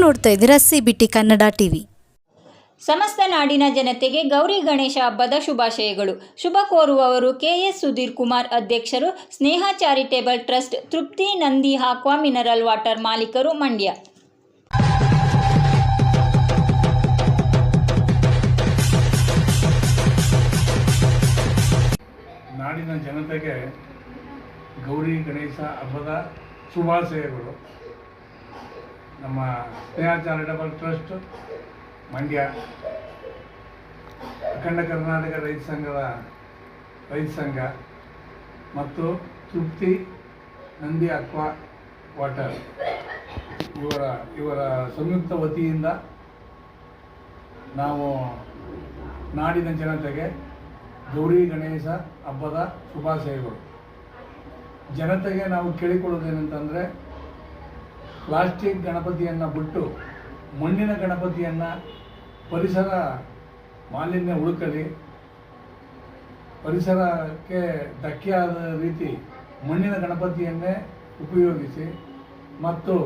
ನೋಡ್ತಾ ಇದ್ದೀರಾ CBT Kannada TV. ಸಮಸ್ತ ನಾಡಿನ ಜನತೆಗೆ ಗೌರಿ ಗಣೇಶ ಹಬ್ಬದ ಶುಭಾಶಯಗಳು. ಶುಭ ಕೋರುವವರು KS ಸುಧೀರ್ ಕುಮಾರ್, ಅಧ್ಯಕ್ಷರು, ಸ್ನೇಹ ಚಾರಿಟೇಬಲ್ ಟ್ರಸ್ಟ್, ತೃಪ್ತಿ ನಂದಿ ಆಕ್ವಾ ಮಿನರಲ್ ವಾಟರ್ ಮಾಲೀಕರು, ಮಂಡ್ಯ. ನಾಡಿನ ಜನತೆಗೆ ಗೌರಿ ಗಣೇಶ ಹಬ್ಬದ ಶುಭಾಶಯಗಳು. ನಮ್ಮ ಸ್ನೇಹ ಚಾರಿಟೇಬಲ್ ಟ್ರಸ್ಟ್ ಮಂಡ್ಯ, ಅಖಂಡ ಕರ್ನಾಟಕ ರೈತ ಸಂಘ ಮತ್ತು ತೃಪ್ತಿ ನಂದಿ ಆಕ್ವಾ ವಾಟರ್ ಇವರ ಸಂಯುಕ್ತ ವತಿಯಿಂದ ನಾವು ನಾಡಿನ ಜನತೆಗೆ ಗೌರಿ ಗಣೇಶ ಹಬ್ಬದ ಶುಭಾಶಯಗಳು. ಜನತೆಗೆ ನಾವು ಕೇಳಿಕೊಳ್ಳೋದೇನಂತಂದರೆ, ಪ್ಲಾಸ್ಟಿಕ್ ಗಣಪತಿಯನ್ನು ಬಿಟ್ಟು ಮಣ್ಣಿನ ಗಣಪತಿಯನ್ನು, ಪರಿಸರ ಮಾಲಿನ್ಯ ಉಳುಕಲಿ, ಪರಿಸರಕ್ಕೆ ಧಕ್ಕೆ ಆದ ರೀತಿ ಮಣ್ಣಿನ ಗಣಪತಿಯನ್ನೇ ಉಪಯೋಗಿಸಿ ಮತ್ತು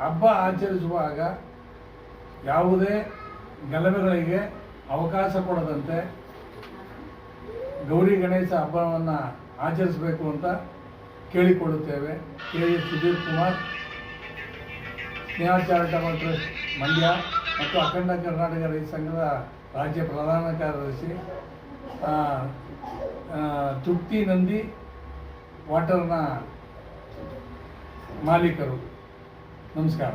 ಹಬ್ಬ ಆಚರಿಸುವಾಗ ಯಾವುದೇ ಗಲಭೆಗಳಿಗೆ ಅವಕಾಶ ಕೊಡದಂತೆ ಗೌರಿ ಗಣೇಶ ಹಬ್ಬವನ್ನು ಆಚರಿಸಬೇಕು ಅಂತ ಕೇಳಿಕೊಳ್ಳುತ್ತೇವೆ. KS ಸುಧೀರ್ ಕುಮಾರ್, ಸ್ನೇಹ ಚಾರಿಟೇಬಲ್ ಟ್ರಸ್ಟ್ ಮಂಡ್ಯ ಮತ್ತು ಅಖಂಡ ಕರ್ನಾಟಕ ರೈತ ಸಂಘದ ರಾಜ್ಯ ಪ್ರಧಾನ ಕಾರ್ಯದರ್ಶಿ, ತೃಪ್ತಿ ನಂದಿ ವಾಟರ್ನ ಮಾಲೀಕರು. ನಮಸ್ಕಾರ.